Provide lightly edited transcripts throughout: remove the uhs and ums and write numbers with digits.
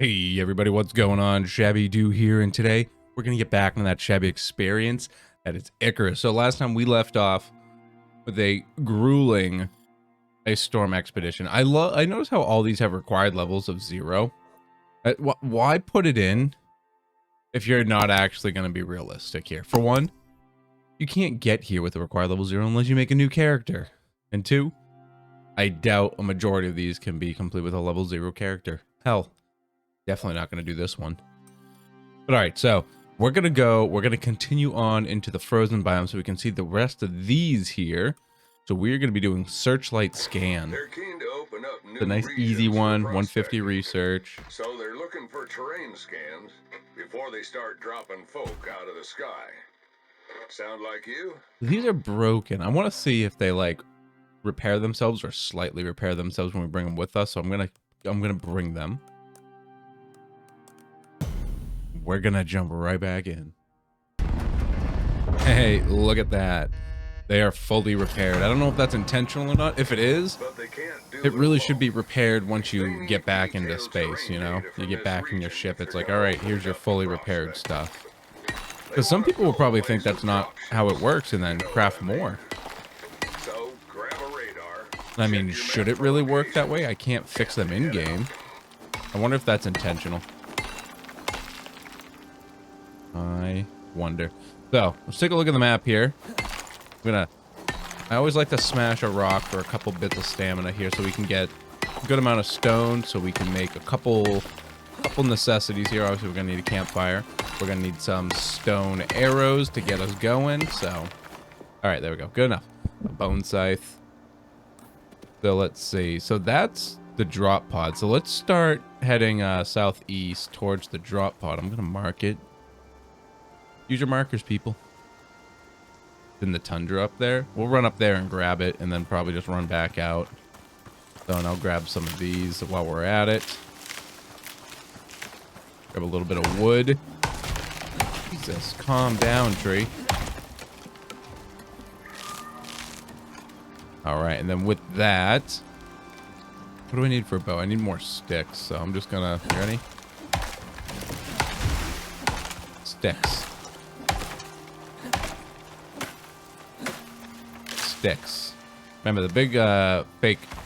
Hey everybody, what's going on? ShabbyDoo here, and today we're gonna get back into that shabby experience that is Icarus. So last time we left off with a grueling ice storm expedition. I notice how all these have required levels of 0. Why put it in if you're not actually gonna be realistic here? For one, you can't get here with a required level 0 unless you make a new character. And two, I doubt a majority of these can be complete with a level 0 character. Hell, definitely not going to do this one. But all right, so we're going to continue on into the frozen biome so we can see the rest of these here. So we're going to be doing Searchlight scan. They're keen to open up new It's a nice easy one, 150 research. So they're looking for terrain scans before they start dropping folk out of the sky. Sound like you? These are broken. I want to see if they like repair themselves or slightly repair themselves when we bring them with us. So I'm going to bring them. We're gonna jump right back in. Hey, look at that. They are fully repaired. I don't know if that's intentional or not. If it is, it really should be repaired once you get back into space, you know? You get back in your ship, it's like, all right, here's your fully repaired stuff. Because some people will probably think that's not how it works and then craft more. I mean, should it really work that way? I can't fix them in-game. I wonder if that's intentional. I wonder. So let's take a look at the map here. I always like to smash a rock for a couple bits of stamina here so we can get a good amount of stone so we can make a couple necessities here. Obviously we're gonna need a campfire. We're gonna need some stone arrows to get us going. So all right, there we go. Good enough. A bone scythe. So let's see. So that's the drop pod. So let's start heading southeast towards the drop pod. I'm gonna mark it. Use your markers, people. In the tundra up there. We'll run up there and grab it and then probably just run back out. So, and I'll grab some of these while we're at it. Grab a little bit of wood. Jesus, calm down, tree. Alright, and then with that, what do I need for a bow? I need more sticks, so I'm just gonna, you ready? Sticks. Sticks. Remember the big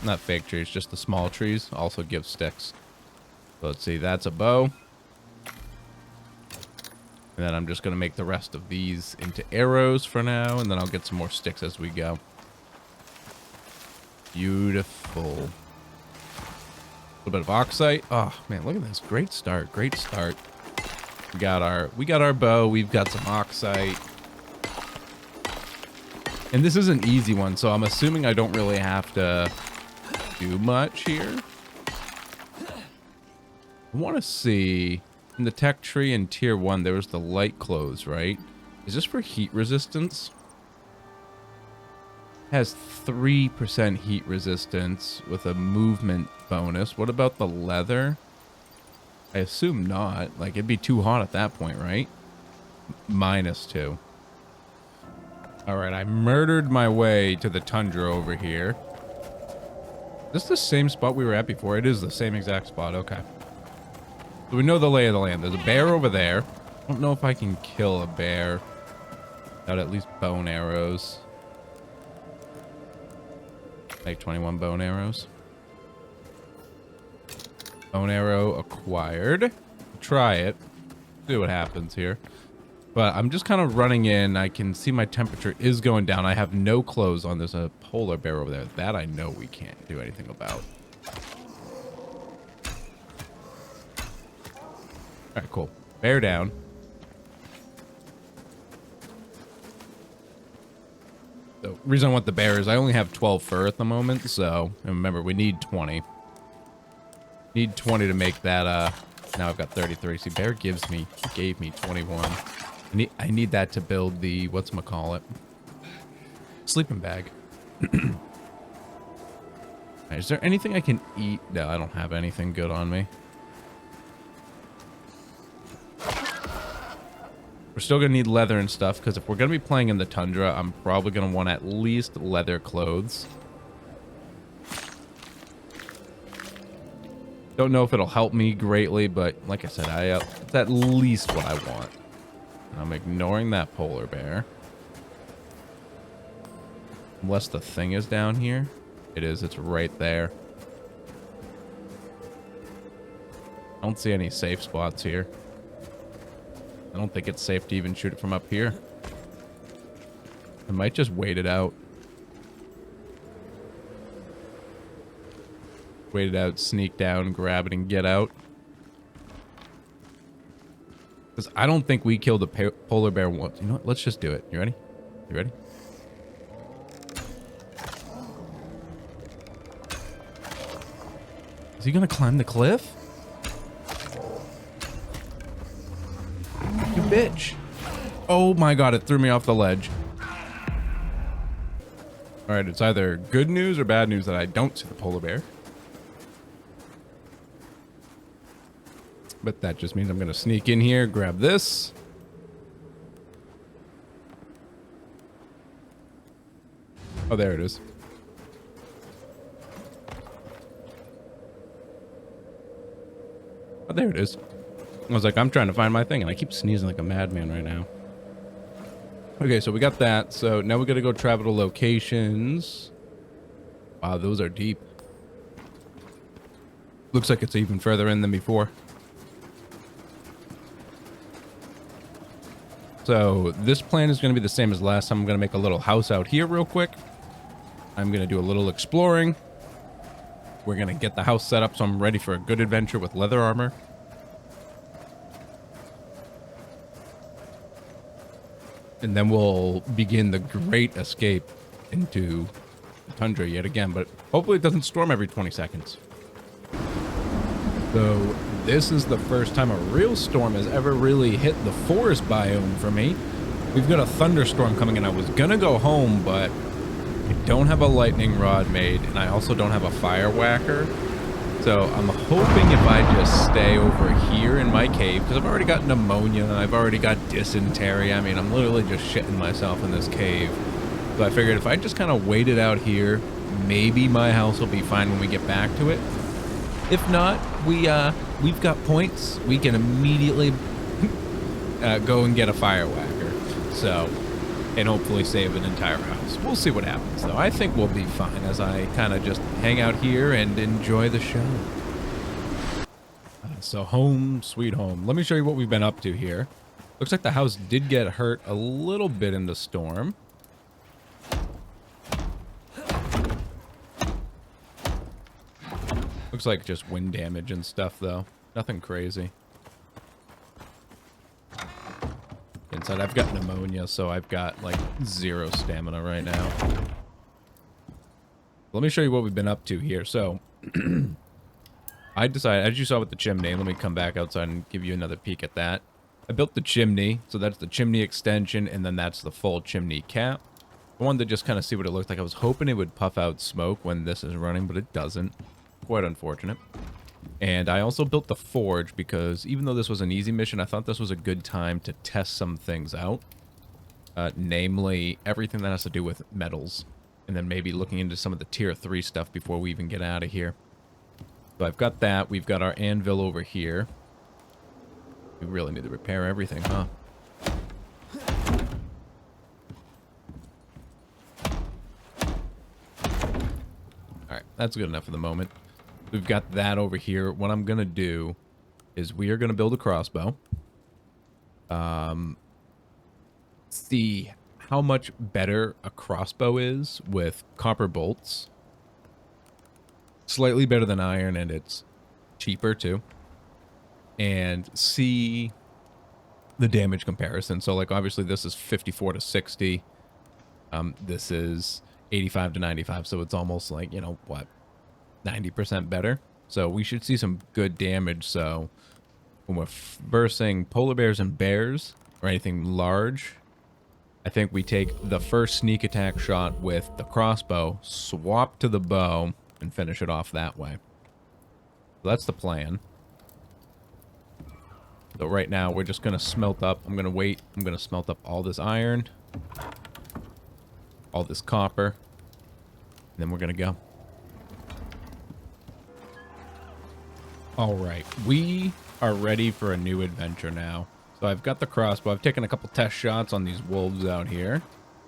not fake trees, just the small trees also give sticks. So let's see, that's a bow. And then I'm just gonna make the rest of these into arrows for now, and then I'll get some more sticks as we go. Beautiful. A little bit of oxite. Oh man, look at this. Great start. Great start. We got our bow, we've got some oxite. And this is an easy one, so I'm assuming I don't really have to do much here. I want to see, in the tech tree in tier 1, there was the light clothes, right? Is this for heat resistance? It has 3% heat resistance with a movement bonus. What about the leather? I assume not. Like, it'd be too hot at that point, right? -2. All right, I murdered my way to the tundra over here. Is this the same spot we were at before? It is the same exact spot. Okay. So we know the lay of the land. There's a bear over there. I don't know if I can kill a bear without at least bone arrows. Like 21 bone arrows. Bone arrow acquired. Try it. See what happens here. But I'm just kind of running in. I can see my temperature is going down. I have no clothes on. There's a polar bear over there. That I know we can't do anything about. All right, cool. Bear down. The reason I want the bear is I only have 12 fur at the moment. So, and remember, we need 20. Need 20 to make that. Now I've got 33. See, bear gave me 21. I need that to build the, whatchamacallit, sleeping bag. Right, is there anything I can eat? No, I don't have anything good on me. We're still going to need leather and stuff, because if we're going to be playing in the tundra, I'm probably going to want at least leather clothes. Don't know if it'll help me greatly, but like I said, it's at least what I want. And I'm ignoring that polar bear. Unless the thing is down here. It is. It's right there. I don't see any safe spots here. I don't think it's safe to even shoot it from up here. I might just wait it out. Wait it out, sneak down, grab it, and get out. Because I don't think we killed a polar bear once. You know what? Let's just do it. You ready? You ready? Is he gonna climb the cliff? You bitch. Oh my god, it threw me off the ledge. Alright, it's either good news or bad news that I don't see the polar bear. But that just means I'm gonna sneak in here, grab this. Oh, there it is. Oh, there it is. I was like, I'm trying to find my thing, and I keep sneezing like a madman right now. Okay, so we got that. So now we gotta go travel to locations. Wow, those are deep. Looks like it's even further in than before. So this plan is going to be the same as last time. I'm going to make a little house out here real quick. I'm going to do a little exploring. We're going to get the house set up so I'm ready for a good adventure with leather armor. And then we'll begin the great escape into the tundra yet again. But hopefully it doesn't storm every 20 seconds. So this is the first time a real storm has ever really hit the forest biome for me. We've got a thunderstorm coming in. I was gonna go home, but I don't have a lightning rod made, and I also don't have a fire whacker. So I'm hoping if I just stay over here in my cave, because I've already got pneumonia, I've already got dysentery. I mean, I'm literally just shitting myself in this cave. So I figured if I just kind of wait it out here, maybe my house will be fine when we get back to it. If not, we've got points. We can immediately go and get a fire whacker. So, and hopefully save an entire house. We'll see what happens, though. I think we'll be fine as I kind of just hang out here and enjoy the show. So home, sweet home. Let me show you what we've been up to here. Looks like the house did get hurt a little bit in the storm. Looks like just wind damage and stuff, though. Nothing crazy. Inside, I've got pneumonia, so I've got, like, 0 stamina right now. Let me show you what we've been up to here. So, I decided, as you saw with the chimney, let me come back outside and give you another peek at that. I built the chimney, so that's the chimney extension, and then that's the full chimney cap. I wanted to just kind of see what it looked like. I was hoping it would puff out smoke when this is running, but it doesn't. Quite unfortunate. And I also built the forge because even though this was an easy mission, I thought this was a good time to test some things out. Namely, everything that has to do with metals. And then maybe looking into some of the tier 3 stuff before we even get out of here. So I've got that. We've got our anvil over here. We really need to repair everything, huh? Alright, that's good enough for the moment. We've got that over here. What I'm going to do is we are going to build a crossbow. See how much better a crossbow is with copper bolts. Slightly better than iron, and it's cheaper too. And see the damage comparison. So, like, obviously this is 54 to 60. This is 85 to 95, so it's almost like, you know, what, 90% better. So we should see some good damage. So when we're versing polar bears and bears or anything large, I think we take the first sneak attack shot with the crossbow, swap to the bow, and finish it off that way. So that's the plan. So right now we're just going to smelt up. I'm going to wait. I'm going to smelt up all this iron, all this copper, and then we're going to go. All right, we are ready for a new adventure now. So I've got the crossbow. I've taken a couple test shots on these wolves out here.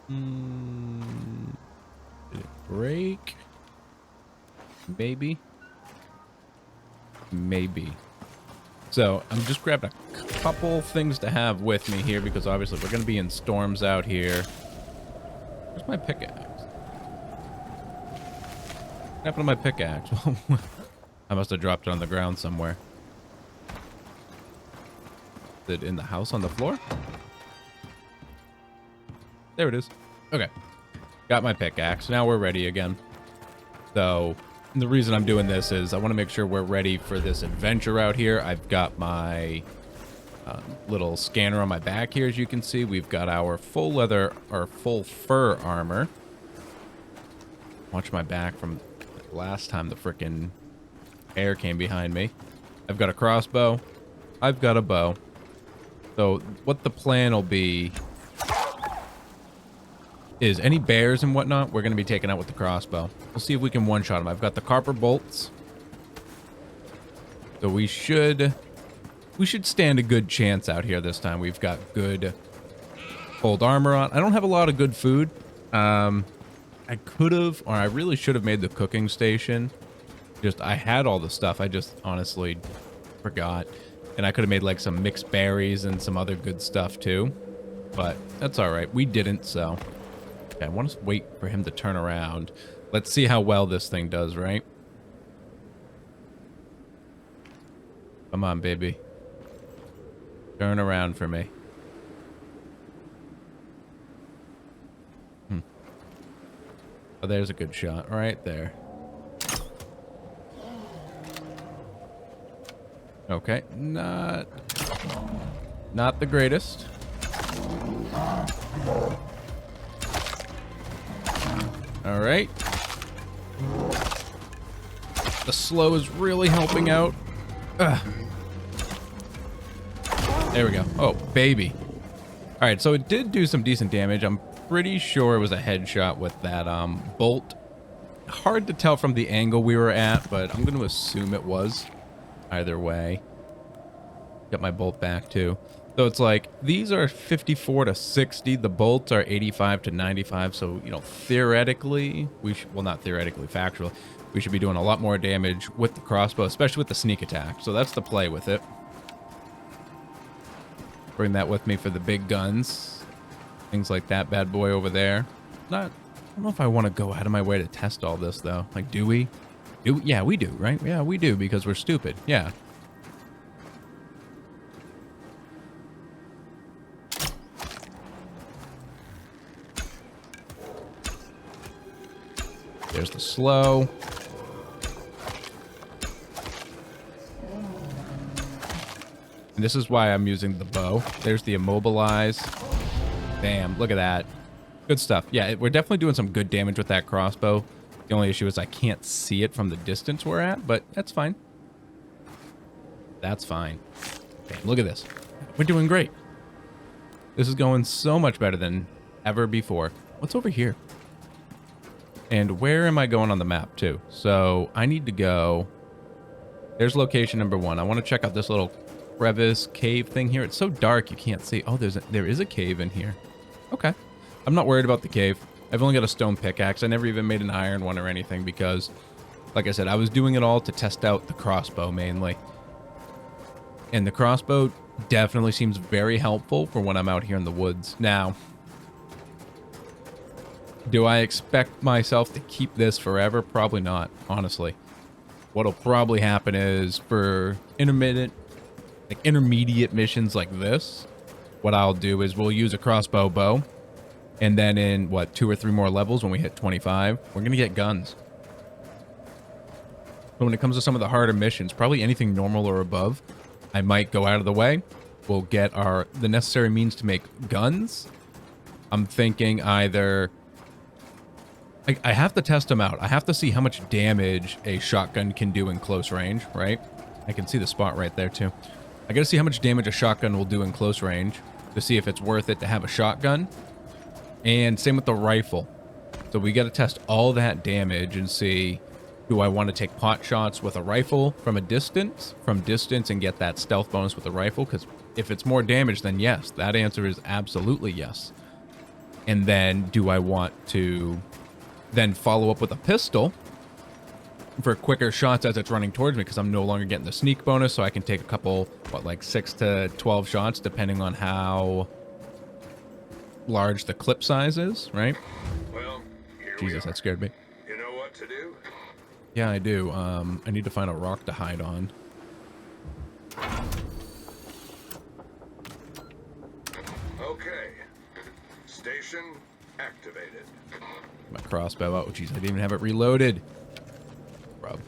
Did it break? Maybe. Maybe. So I'm just grabbing a couple things to have with me here because obviously we're going to be in storms out here. Where's my pickaxe? What happened to my pickaxe? I must have dropped it on the ground somewhere. Is it in the house on the floor? There it is. Okay. Got my pickaxe. Now we're ready again. So the reason I'm doing this is I want to make sure we're ready for this adventure out here. I've got my little scanner on my back here, as you can see. We've got our full leather or full fur armor. Watch my back from last time the frickin' air came behind me. I've got a crossbow. I've got a bow. So what the plan will be is any bears and whatnot, we're going to be taking out with the crossbow. We'll see if we can one-shot them. I've got the copper bolts. So we should stand a good chance out here this time. We've got good gold armor on. I don't have a lot of good food. I could have, or I really should have made the cooking station. I had all the stuff. I just honestly forgot. And I could have made like some mixed berries and some other good stuff too. But that's all right. We didn't, so. Okay, I want to wait for him to turn around. Let's see how well this thing does, right? Come on, baby. Turn around for me. Oh, there's a good shot right there. Okay, not the greatest. All right. The slow is really helping out. Ugh. There we go. Oh, baby. All right, so it did do some decent damage. I'm pretty sure it was a headshot with that bolt. Hard to tell from the angle we were at, but I'm going to assume it was. Either way. Got my bolt back too. So it's like these are 54 to 60. The bolts are 85 to 95. So, you know, theoretically, well, not theoretically, factually, we should be doing a lot more damage with the crossbow, especially with the sneak attack. So that's the play with it. Bring that with me for the big guns. Things like that bad boy over there. I don't know if I want to go out of my way to test all this, though. Like, do we? Yeah, we do, right? Yeah, we do, because we're stupid. Yeah. There's the slow. And this is why I'm using the bow. There's the immobilize. Damn, look at that. Good stuff. Yeah, we're definitely doing some good damage with that crossbow. The only issue is I can't see it from the distance we're at, but that's fine. That's fine. Okay, look at this. We're doing great. This is going so much better than ever before. What's over here? And where am I going on the map, too? So I need to go... There's location number 1. I want to check out this little crevice cave thing here. It's so dark you can't see. Oh, there is a cave in here. Okay. I'm not worried about the cave. I've only got a stone pickaxe. I never even made an iron one or anything because, like I said, I was doing it all to test out the crossbow mainly. And the crossbow definitely seems very helpful for when I'm out here in the woods. Now, do I expect myself to keep this forever? Probably not, honestly. What'll probably happen is for intermediate missions like this, what I'll do is we'll use a crossbow bow. And then in, 2 or 3 more levels when we hit 25, we're going to get guns. But when it comes to some of the harder missions, probably anything normal or above, I might go out of the way. We'll get the necessary means to make guns. I'm thinking either... I have to test them out. I have to see how much damage a shotgun can do in close range, right? I can see the spot right there, too. I got to see how much damage a shotgun will do in close range to see if it's worth it to have a shotgun. And same with the rifle. So we got to test all that damage and see Do I want to take pot shots with a rifle from distance, and get that stealth bonus with the rifle? Because if it's more damage, then yes, that answer is absolutely yes. And then do I want to then follow up with a pistol for quicker shots as it's running towards me, because I'm no longer getting the sneak bonus, so I can take a couple, like 6 to 12 shots, depending on how large the clip size is, right? Well, here Jesus, that scared me. You know what to do? Yeah, I do. I need to find a rock to hide on. Okay. Station activated. My crossbow out. Oh, jeez, I didn't even have it reloaded. Scrub.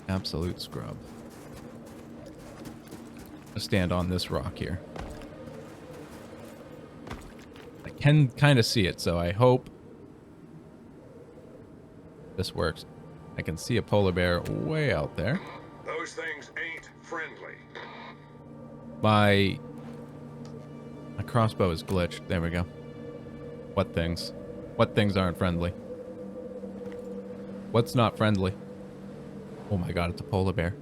Absolute scrub. I'll stand on this rock here. I can kind of see it, so I hope this works. I can see a polar bear way out there. Those things ain't friendly. My crossbow is glitched. There we go. What things? What things aren't friendly? What's not friendly? Oh my god, it's a polar bear.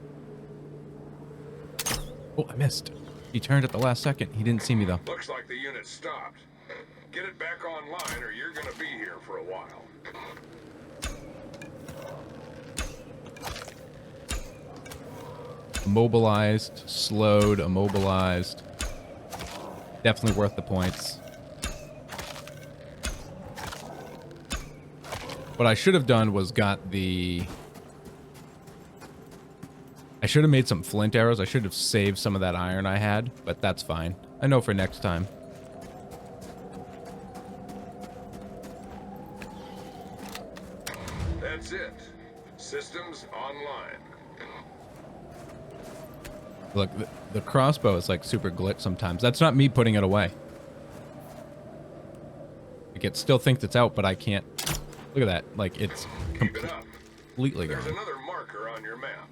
Oh, I missed. He turned at the last second. He didn't see me though. Looks like the unit stopped. Get it back online or you're gonna be here for a while. Immobilized, slowed, immobilized. Definitely worth the points. What I should have done was got the... I should have made some flint arrows. I should have saved some of that iron I had, but that's fine. I know for next time. That's it. Systems online. Look, the crossbow is like super glitch sometimes. That's not me putting it away. Like, it still thinks it's out, but I can't. Look at that. Like, it's Keep it up. completely There's gone. another marker on your map.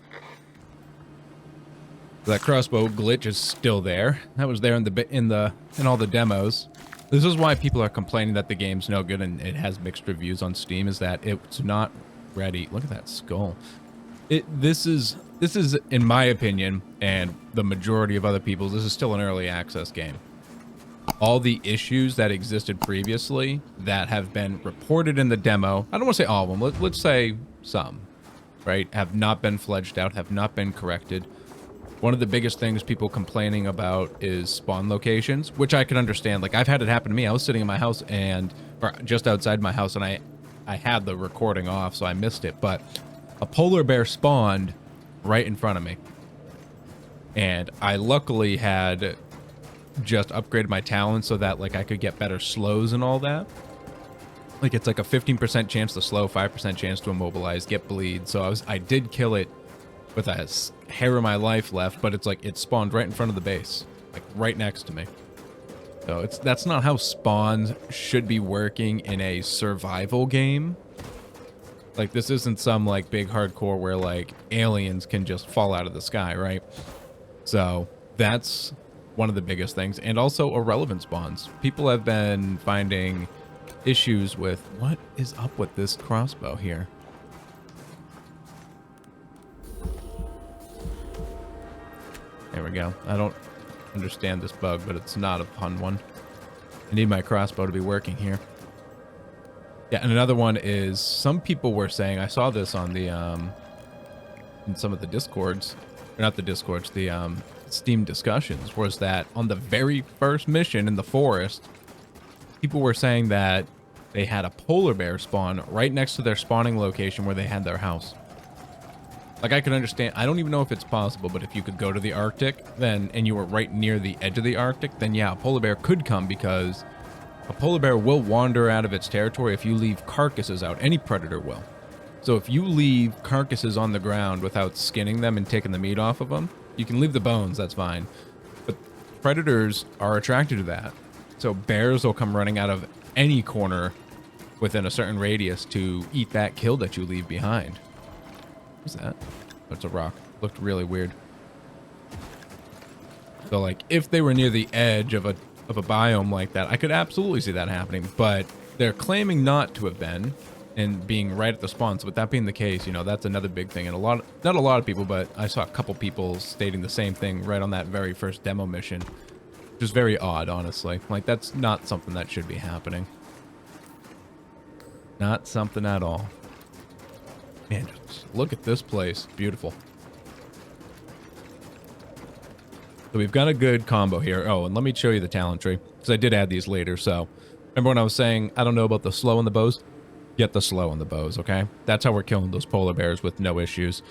That crossbow glitch is still there. That was there in all the demos. This is why people are complaining that the game's no good and it has mixed reviews on Steam, is that it's not ready. Look at that skull. This is, in my opinion, and the majority of other people's, this is still an early access game. All the issues that existed previously that have been reported in the demo, I don't want to say all of them, let's say some, right, have not been fledged out, have not been corrected. One of the biggest things people complaining about is spawn locations, which I can understand. Like, I've had it happen to me. I was sitting in my house or just outside my house, and I had the recording off, so I missed it, but a polar bear spawned right in front of me. And I luckily had just upgraded my talent so that, like, I could get better slows and all that. Like, it's like a 15% chance to slow, 5% chance to immobilize, get bleed. So I did kill it with a hair of my life left, but it's like it spawned right in front of the base, like right next to me. So that's not how spawns should be working in a survival game. Like, this isn't some like big hardcore where like aliens can just fall out of the sky, right? So that's one of the biggest things. And also irrelevant spawns. People have been finding issues with what is up with this crossbow here. There we go. I don't understand this bug, but it's not a fun one. I need my crossbow to be working here. Yeah, and another one is some people were saying, I saw this on the in some of the discords, or not the discords, the Steam discussions, was that on the very first mission in the forest, people were saying that they had a polar bear spawn right next to their spawning location where they had their house. Like, I can understand, I don't even know if it's possible, but if you could go to the Arctic, then, and you were right near the edge of the Arctic, then yeah, a polar bear could come, because a polar bear will wander out of its territory if you leave carcasses out. Any predator will. So if you leave carcasses on the ground without skinning them and taking the meat off of them, you can leave the bones, that's fine. But predators are attracted to that. So bears will come running out of any corner within a certain radius to eat that kill that you leave behind. What's that? Oh, it's a rock. Looked really weird. So, like, if they were near the edge of a biome like that, I could absolutely see that happening. But they're claiming not to have been. and being right at the spawn. So with that being the case, you know, that's another big thing. And not a lot of people, but I saw a couple people stating the same thing right on that very first demo mission. Which is very odd, honestly. Like, that's not something that should be happening. Not something at all. Man, just look at this place. Beautiful. So we've got a good combo here. Oh, and let me show you the talent tree, because I did add these later. So remember when I was saying, I don't know about the slow on the bows? Get the slow on the bows, okay? That's how we're killing those polar bears with no issues.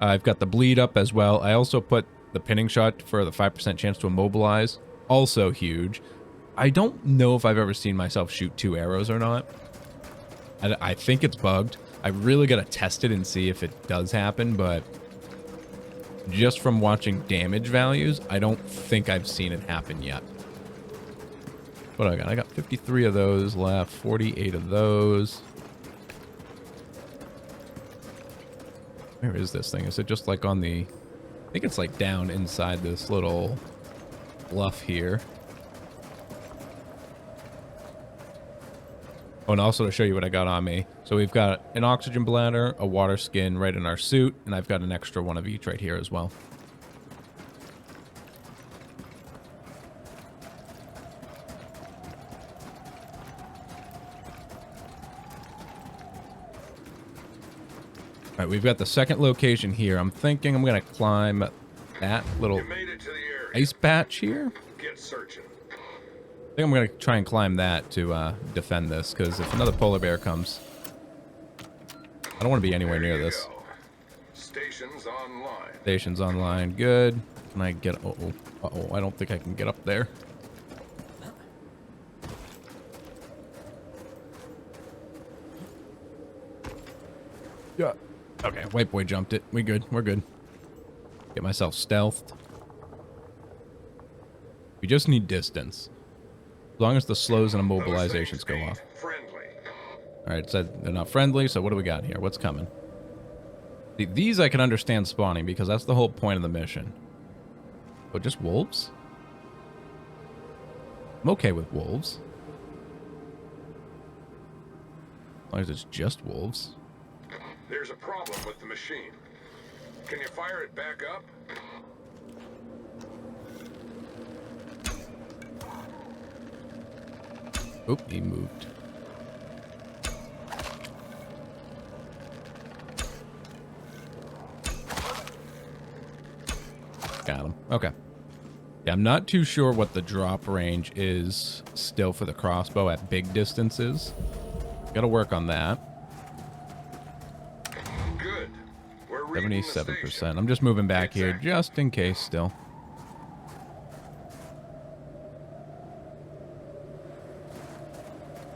I've got the bleed up as well. I also put the pinning shot for the 5% chance to immobilize. Also huge. I don't know if I've ever seen myself shoot 2 arrows or not. I think it's bugged. I really got to test it and see if it does happen, but just from watching damage values, I don't think I've seen it happen yet. What do I got? I got 53 of those left, 48 of those. Where is this thing? Is it just like on the... I think it's like down inside this little bluff here. Oh, and also to show you what I got on me. So we've got an oxygen bladder, a water skin right in our suit, and I've got an extra one of each right here as well. All right, we've got the second location here. I'm thinking I'm going to climb that little ice patch here. Get searching. I think I'm going to try and climb that to defend this, because if another polar bear comes, I don't want to be anywhere near this. Go. Stations online. Stations online. Good. Can I get... Uh-oh. Uh-oh. I don't think I can get up there. Yeah. Okay. White boy jumped it. We good. We're good. Get myself stealthed. We just need distance. As long as the slows and immobilizations go off. Alright, so they're not friendly, so what do we got here? What's coming? These I can understand spawning, because that's the whole point of the mission. Oh, just wolves? I'm okay with wolves. As long as it's just wolves. There's a problem with the machine. Can you fire it back up? Oop, he moved. Got him. Okay. Yeah, I'm not too sure what the drop range is still for the crossbow at big distances. Gotta work on that. Good. We're 77%. I'm just moving back here just in case still.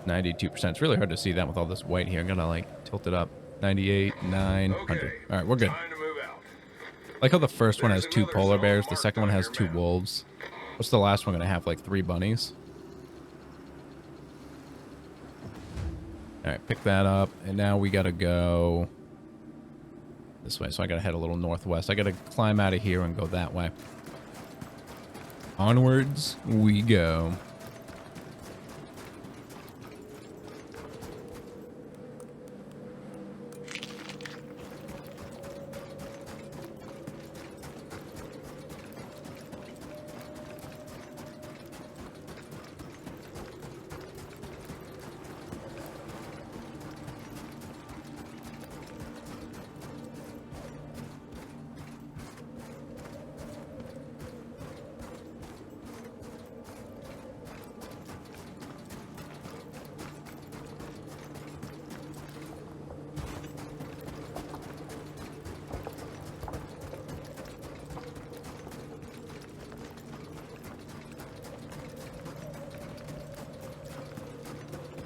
$92%. It's really hard to see that with all this white here. I'm gonna like tilt it up. 98, 900. Okay. All right, we're good. Time to move out. Like how the first one has 2 polar bears, the second one has 2 wolves. What's the last one gonna have? Like 3 bunnies? All right, pick that up, and now we gotta go this way. So I gotta head a little northwest. I gotta climb out of here and go that way. Onwards we go.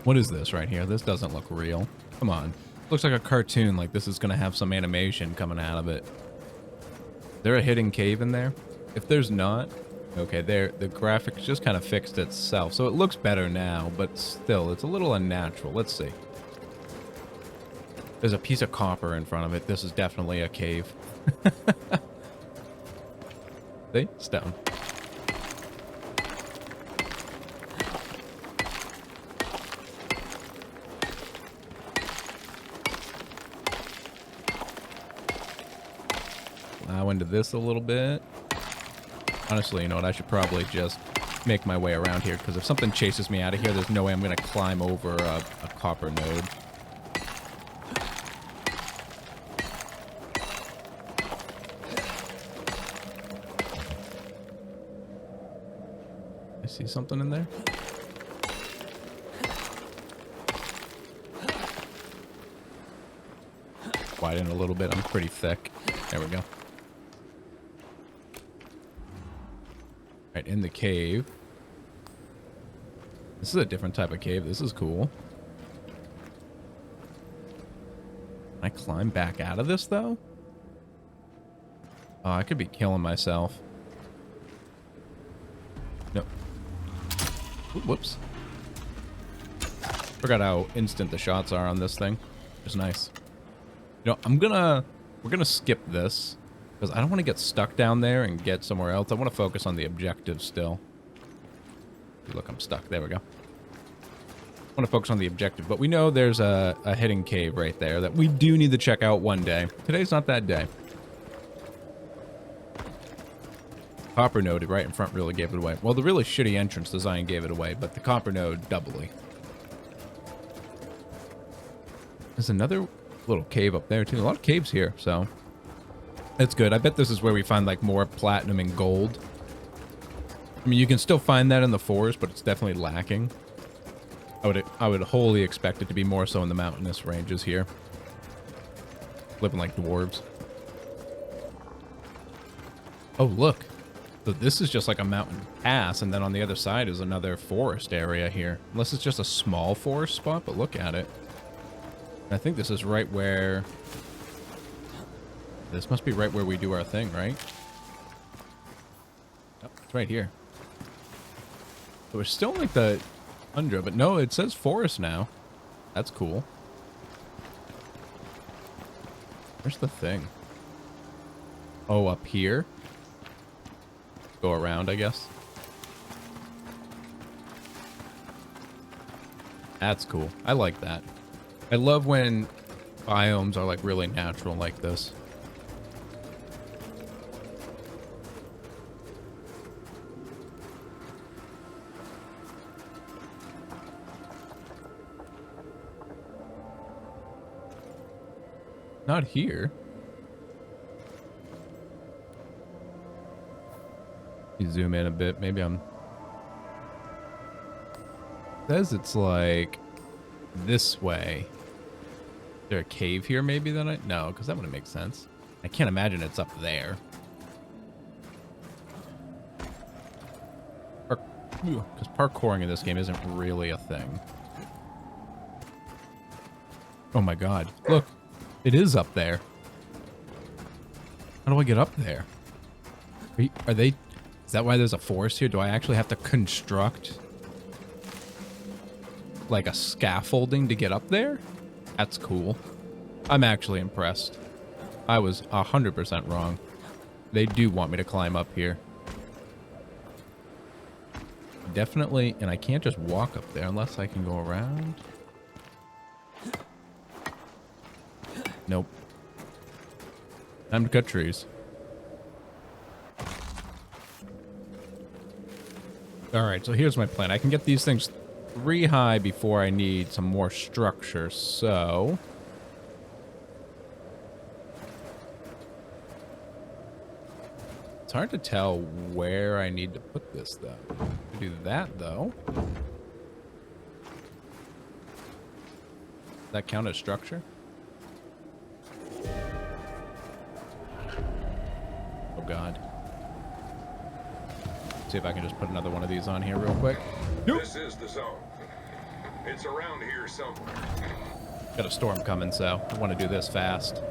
What is this right here? This doesn't look real. Come on. Looks like a cartoon, like this is going to have some animation coming out of it. Is there a hidden cave in there? If there's not, okay, there, the graphics just kind of fixed itself. So it looks better now, but still, it's a little unnatural. Let's see. There's a piece of copper in front of it. This is definitely a cave. See? Stone. into this a little bit. Honestly, you know what? I should probably just make my way around here, because if something chases me out of here, there's no way I'm going to climb over a copper node. I see something in there. Widen a little bit. I'm pretty thick. There we go. Right, in the cave. This is a different type of cave. This is cool. Can I climb back out of this, though? Oh, I could be killing myself. No. Ooh, whoops. Forgot how instant the shots are on this thing. Which is nice. You know, we're gonna skip this, because I don't want to get stuck down there and get somewhere else. I want to focus on the objective still. Look, I'm stuck. There we go. I want to focus on the objective, but we know there's a hidden cave right there that we do need to check out one day. Today's not that day. Copper node right in front really gave it away. Well, the really shitty entrance design gave it away, but the copper node doubly. There's another little cave up there too. A lot of caves here, so that's good. I bet this is where we find like more platinum and gold. I mean, you can still find that in the forest, but it's definitely lacking. I would wholly expect it to be more so in the mountainous ranges here. Living like dwarves. Oh, look. So this is just like a mountain pass, and then on the other side is another forest area here. Unless it's just a small forest spot, but look at it. I think this is right where... This must be right where we do our thing, right? Oh, it's right here. So we're still like the tundra, but no, it says forest now. That's cool. Where's the thing? Oh, up here? Go around, I guess. That's cool. I like that. I love when biomes are like really natural like this. Not here. You zoom in a bit. Maybe I'm... It says it's like this way. Is there a cave here maybe that I... No, because that wouldn't make sense. I can't imagine it's up there. Because parkouring in this game isn't really a thing. Oh my god. Look. It is up there. How do I get up there? Are they... Is that why there's a forest here? Do I actually have to construct like a scaffolding to get up there? That's cool. I'm actually impressed. I was 100% wrong. They do want me to climb up here. Definitely, and I can't just walk up there unless I can go around. Nope. Time to cut trees. Alright, so here's my plan. I can get these things 3 high before I need some more structure, so... It's hard to tell where I need to put this, though. To do that, though... Does that count as structure? Oh, God. See if I can just put another one of these on here real quick. Nope. This is the zone. It's around here somewhere. Got a storm coming, so I want to do this fast.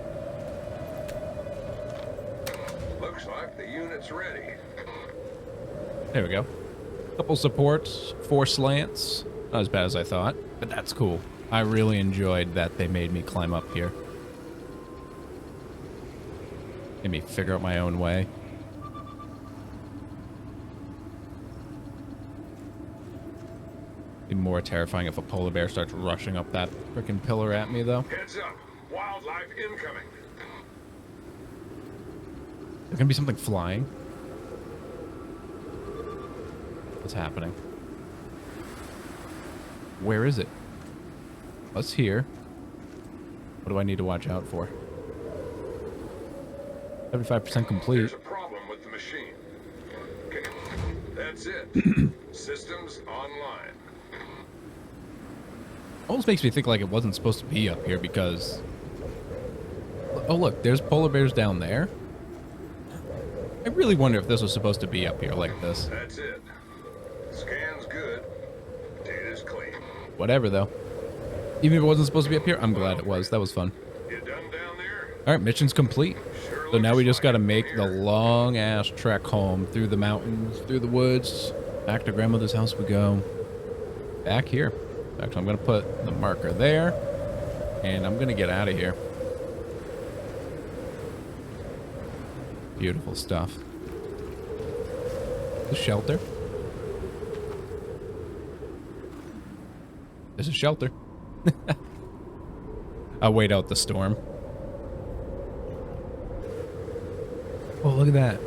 Looks like the unit's ready. There we go. Couple supports, 4 slants. Not as bad as I thought, but that's cool. I really enjoyed that they made me climb up here. Made me figure out my own way. Be more terrifying if a polar bear starts rushing up that freaking pillar at me, though. Heads up. Wildlife incoming. There gonna be something flying? What's happening? Where is it? What's here? What do I need to watch out for? 75% complete. There's a problem with the machine. Okay, that's it. Systems online. Almost makes me think like it wasn't supposed to be up here because... Oh, look, there's polar bears down there. I really wonder if this was supposed to be up here like this. That's it. Scan's good. Data's clean. Whatever, though. Even if it wasn't supposed to be up here, I'm glad it was. That was fun. You done down there? All right, mission's complete. Sure So now we looks just got to like it make from the here. long-ass trek home through the mountains, through the woods. Back to grandmother's house we go. Back here. Actually, I'm going to put the marker there. And I'm going to get out of here. Beautiful stuff. The shelter. There's a shelter. I'll wait out the storm. Oh, look at that.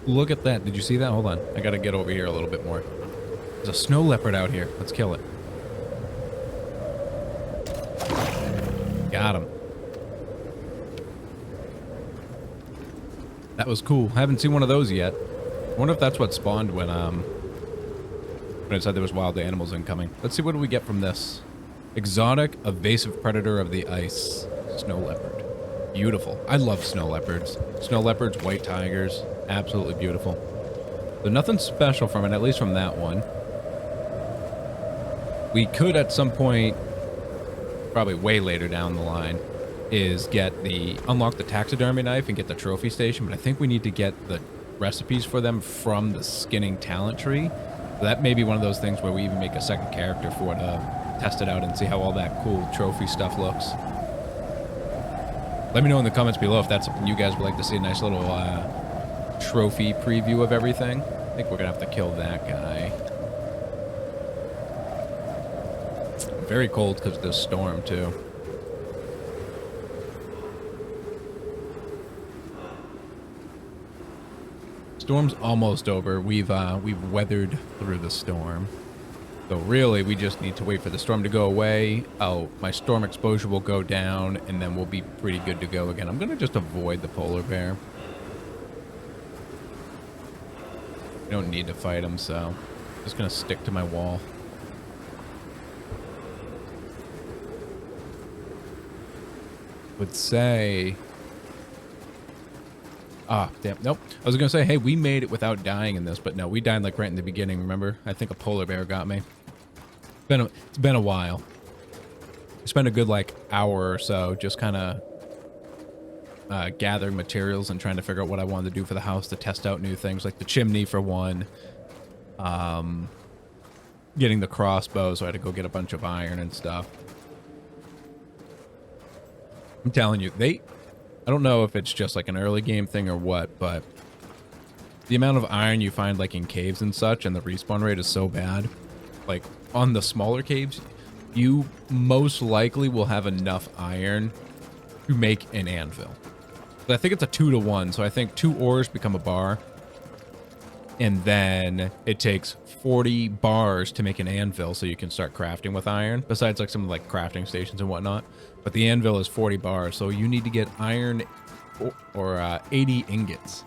Look at that. Did you see that? Hold on. I gotta get over here a little bit more. There's a snow leopard out here. Let's kill it. Got him. That was cool. Haven't seen one of those yet. I wonder if that's what spawned when it said there was wild animals incoming. Let's see, what do we get from this? Exotic evasive predator of the ice. Snow leopard. Beautiful. I love snow leopards. Snow leopards, white tigers. Absolutely beautiful. So nothing special from it, at least from that one. We could at some point, probably way later down the line, is unlock the taxidermy knife and get the trophy station, but I think we need to get the recipes for them from the skinning talent tree. So that may be one of those things where we even make a second character for it to test it out and see how all that cool trophy stuff looks. Let me know in the comments below if that's something you guys would like to see, a nice little trophy preview of everything. I think we're gonna have to kill that guy. Very cold because of this storm too. Storm's almost over. We've weathered through the storm. So really, we just need to wait for the storm to go away. Oh, my storm exposure will go down, and then we'll be pretty good to go again. I'm gonna just avoid the polar bear. We don't need to fight him, so I'm just gonna stick to my wall. Would say... Ah, damn. Nope. I was going to say, hey, we made it without dying in this, but no, we died like right in the beginning, remember? I think a polar bear got me. It's been a while. I spent a good, like, hour or so just kind of gathering materials and trying to figure out what I wanted to do for the house to test out new things, like the chimney for one. Getting the crossbow, so I had to go get a bunch of iron and stuff. I'm telling you, I don't know if it's just like an early game thing or what, but the amount of iron you find like in caves and such, and the respawn rate is so bad. Like on the smaller caves, you most likely will have enough iron to make an anvil. But I think it's a 2-to-1, so I think 2 ores become a bar. And then it takes 40 bars to make an anvil, so you can start crafting with iron, besides like some like crafting stations and whatnot. But the anvil is 40 bars, so you need to get iron or 80 ingots.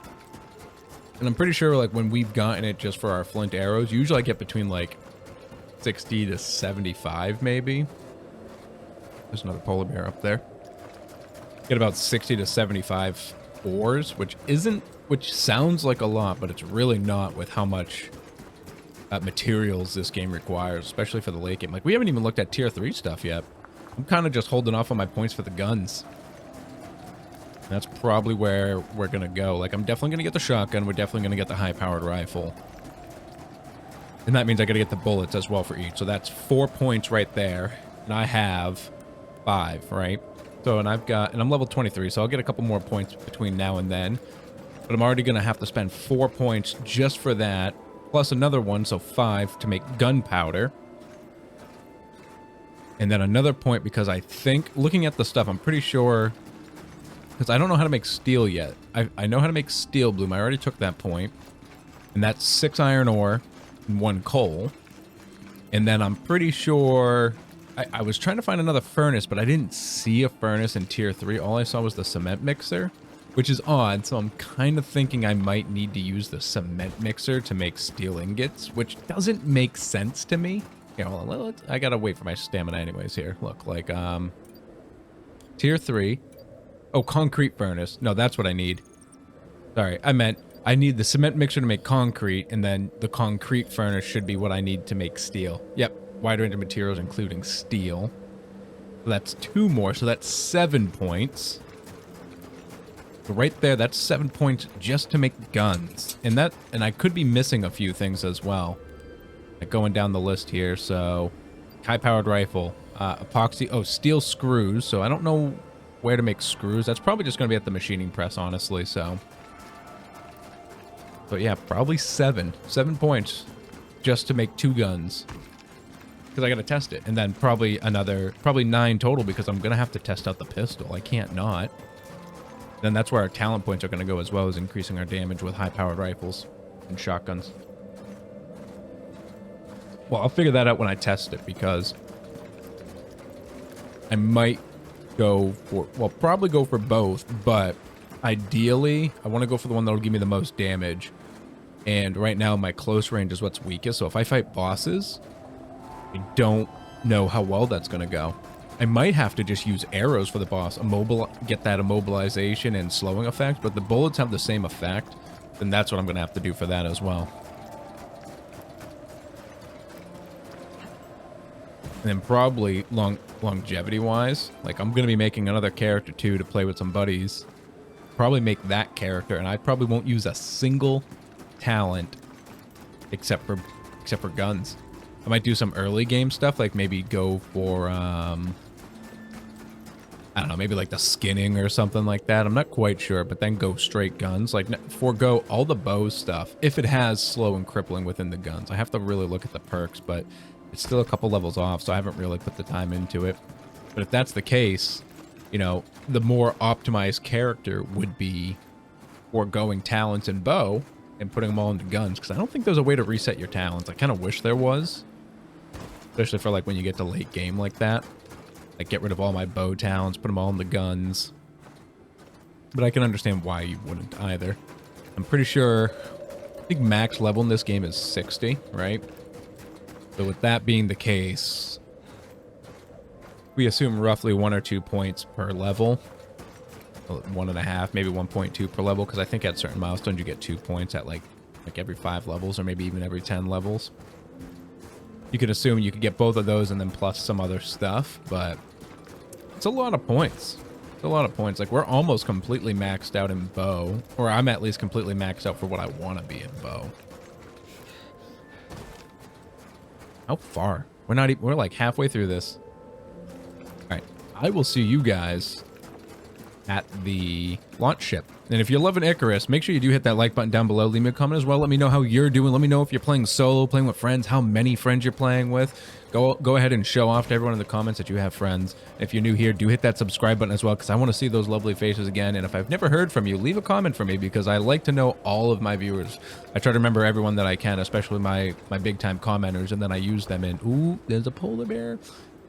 And I'm pretty sure like when we've gotten it just for our flint arrows, usually I get between like 60 to 75 maybe. There's another polar bear up there. Get about 60 to 75 ores, which sounds like a lot, but it's really not with how much materials this game requires, especially for the late game. Like, we haven't even looked at tier 3 stuff yet. I'm kind of just holding off on my points for the guns. And that's probably where we're going to go. Like, I'm definitely going to get the shotgun. We're definitely going to get the high-powered rifle. And that means I got to get the bullets as well for each. So that's 4 points right there. And I have 5, right? So, and I'm level 23, so I'll get a couple more points between now and then. But I'm already going to have to spend 4 points just for that, plus another one, so 5, to make gunpowder. And then another point because I think, looking at the stuff, I'm pretty sure because I don't know how to make steel yet. I know how to make steel bloom. I already took that point. And that's 6 iron ore and 1 coal. And then I'm pretty sure... I was trying to find another furnace, but I didn't see a furnace in tier 3. All I saw was the cement mixer, which is odd. So I'm kind of thinking I might need to use the cement mixer to make steel ingots, which doesn't make sense to me. Yeah, hold on, I gotta wait for my stamina anyways here. Look, like, tier 3. Oh, concrete furnace. No, that's what I need. Sorry, I need the cement mixer to make concrete, and then the concrete furnace should be what I need to make steel. Yep, wide range of materials, including steel. So that's 2 more, so that's 7 points. So right there, that's 7 points just to make guns. And I could be missing a few things as well. Like going down the list here, so high-powered rifle, epoxy, oh, steel screws. So I don't know where to make screws. That's probably just going to be at the machining press, honestly, so... But yeah, probably 7 points just to make 2 guns. Because I got to test it. And then probably 9 total because I'm going to have to test out the pistol. I can't not. Then that's where our talent points are going to go as well as increasing our damage with high-powered rifles and shotguns. Well, I'll figure that out when I test it because I might go for, well, probably go for both, but ideally, I want to go for the one that'll give me the most damage. And right now, my close range is what's weakest. So if I fight bosses, I don't know how well that's going to go. I might have to just use arrows for the boss, get that immobilization and slowing effect, but the bullets have the same effect. Then that's what I'm going to have to do for that as well. And then probably longevity-wise, like I'm going to be making another character too to play with some buddies. Probably make that character, and I probably won't use a single talent except for guns. I might do some early game stuff, like maybe go for I don't know, maybe like the skinning or something like that. I'm not quite sure, but then go straight guns. Like forego all the bow stuff if it has slow and crippling within the guns. I have to really look at the perks, but it's still a couple levels off, so I haven't really put the time into it. But if that's the case, you know, the more optimized character would be foregoing talents and bow and putting them all into guns, because I don't think there's a way to reset your talents. I kind of wish there was, especially for like when you get to late game like that. Like get rid of all my bow talents, put them all in the guns. But I can understand why you wouldn't either. I'm pretty sure, I think max level in this game is 60, right? So with that being the case, we assume roughly 1 or 2 points per level. 1.5, maybe 1.2 per level, because I think at certain milestones you get 2 points at like every 5 levels, or maybe even every 10 levels. You could assume you could get both of those and then plus some other stuff, but it's a lot of points. It's a lot of points. Like we're almost completely maxed out in bow, or I'm at least completely maxed out for what I want to be in bow. How far? We're not even, we're like halfway through this. All right, I will see you guys at the launch ship. And if you're loving Icarus, make sure you do hit that like button down below. Leave me a comment as well. Let me know how you're doing. Let me know if you're playing solo, playing with friends, how many friends you're playing with. Go ahead and show off to everyone in the comments that you have friends. If you're new here, do hit that subscribe button as well, because I want to see those lovely faces again. And if I've never heard from you, leave a comment for me, because I like to know all of my viewers. I try to remember everyone that I can, especially my big time commenters, and then I use them in, ooh, there's a polar bear.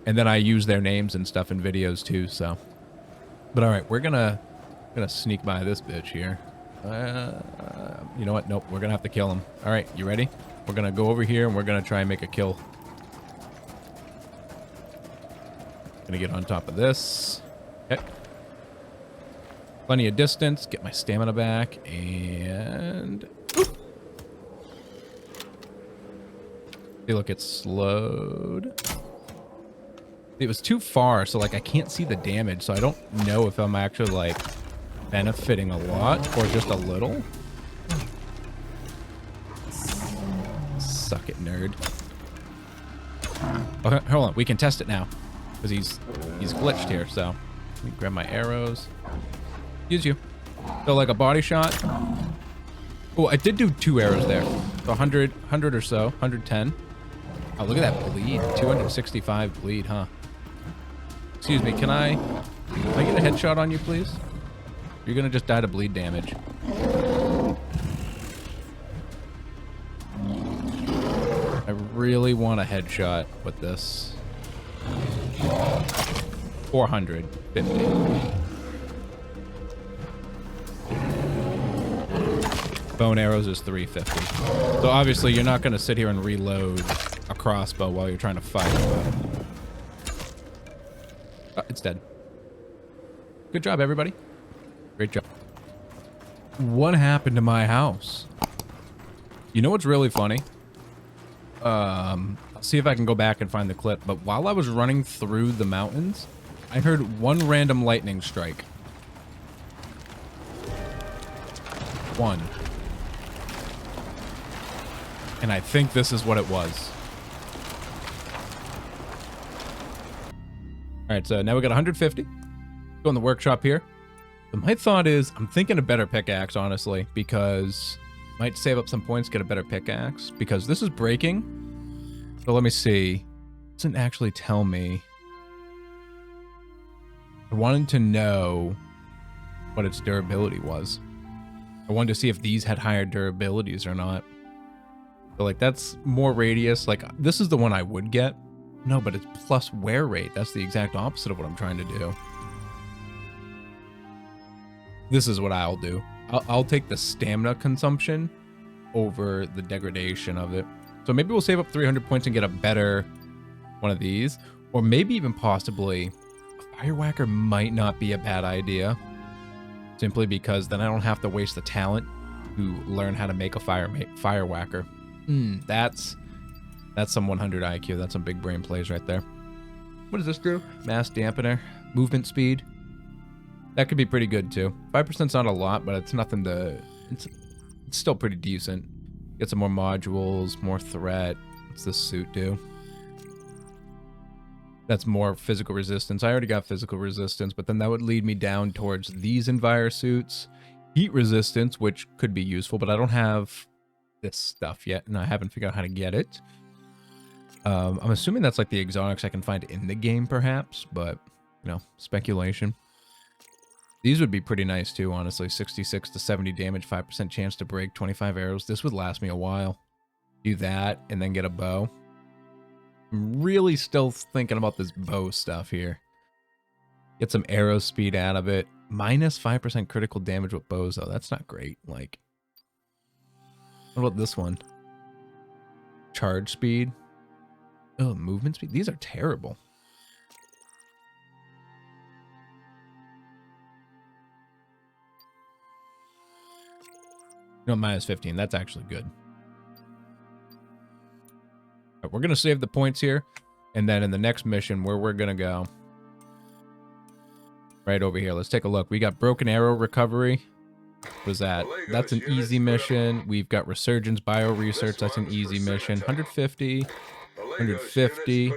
And then I use their names and stuff in videos too, so. But all right, we're gonna sneak by this bitch here. You know what? Nope, we're gonna have to kill him. All right, you ready? We're gonna go over here and we're gonna try and make a kill. Gonna get on top of this. Okay. Plenty of distance. Get my stamina back and. See, look, it's slowed. It was too far, so like I can't see the damage, so I don't know if I'm actually like benefiting a lot or just a little. Suck it, nerd. Okay, hold on, we can test it now because he's glitched here. So let me grab my arrows. Use you. So like a body shot. Oh, I did do 2 arrows there. So 100 or so, 110. Oh, look at that bleed. 265 bleed, huh? Excuse me, can I get a headshot on you, please? You're gonna just die to bleed damage. I really want a headshot with this. 450. Bone arrows is 350. So obviously you're not gonna sit here and reload a crossbow while you're trying to fight. It's dead. Good job, everybody. Great job. What happened to my house? You know what's really funny? I'll see if I can go back and find the clip, but while I was running through the mountains, I heard one random lightning strike. One. And I think this is what it was. Alright, so now we got 150. Go in the workshop here. So my thought is, I'm thinking a better pickaxe, honestly, because might save up some points, get a better pickaxe, because this is breaking. So let me see. It doesn't actually tell me. I wanted to know what its durability was. I wanted to see if these had higher durabilities or not. So like that's more radius. Like this is the one I would get. No, but it's plus wear rate. That's the exact opposite of what I'm trying to do. This is what I'll do. I'll take the stamina consumption over the degradation of it. So maybe we'll save up 300 points and get a better one of these. Or maybe even possibly a Firewhacker might not be a bad idea. Simply because then I don't have to waste the talent to learn how to make a Firewhacker. That's some 100 IQ. That's some big brain plays right there. What does this do? Mass dampener, movement speed. That could be pretty good too. 5%'s not a lot, but it's nothing to... It's still pretty decent. Get some more modules, more threat. What's this suit do? That's more physical resistance. I already got physical resistance, but then that would lead me down towards these envirosuits. Heat resistance, which could be useful, but I don't have this stuff yet, and I haven't figured out how to get it. I'm assuming that's like the exotics I can find in the game, perhaps, but, you know, speculation. These would be pretty nice too, honestly. 66 to 70 damage, 5% chance to break, 25 arrows. This would last me a while. Do that, and then get a bow. I'm really still thinking about this bow stuff here. Get some arrow speed out of it. Minus 5% critical damage with bows, though. That's not great. Like, what about this one? Charge speed. Oh, movement speed. These are terrible. No, minus 15. That's actually good. Right, we're going to save the points here. And then in the next mission, where we're going to go. Right over here. Let's take a look. We got Broken Arrow Recovery. What is that? That's an easy mission. We've got Resurgence Bio Research. That's an easy mission. 150. 150.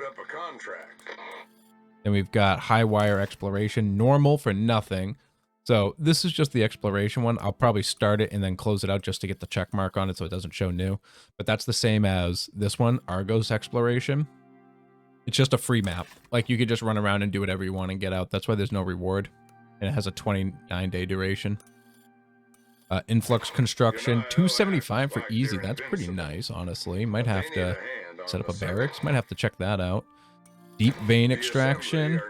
Then we've got High Wire Exploration. Normal for nothing. So this is just the exploration one. I'll probably start it and then close it out just to get the check mark on it so it doesn't show new. But that's the same as this one, Argos Exploration. It's just a free map. Like you could just run around and do whatever you want and get out. That's why there's no reward. And it has a 29-day duration. Influx Construction, 275 for easy. That's pretty nice, honestly. Might have to set up a barracks. Might have to check that out. Deep Vein Extraction,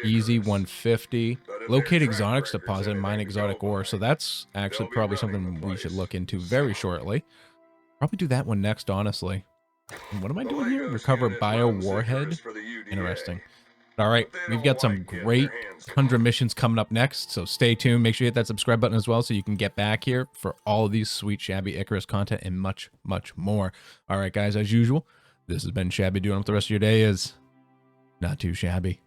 easy 150. Locate Exotics Deposit, mine exotic ore. So that's actually probably something we should look into very shortly. Probably do that one next, honestly. And what am I doing here? Recover Bio Warhead. Interesting. All right, we've got some great 100 missions coming up next, so stay tuned. Make sure you hit that subscribe button as well so you can get back here for all of these sweet Shabby Icarus content and much, much more. All right, guys, as usual, this has been ShabbyDoo, and what the rest of your day is not too shabby.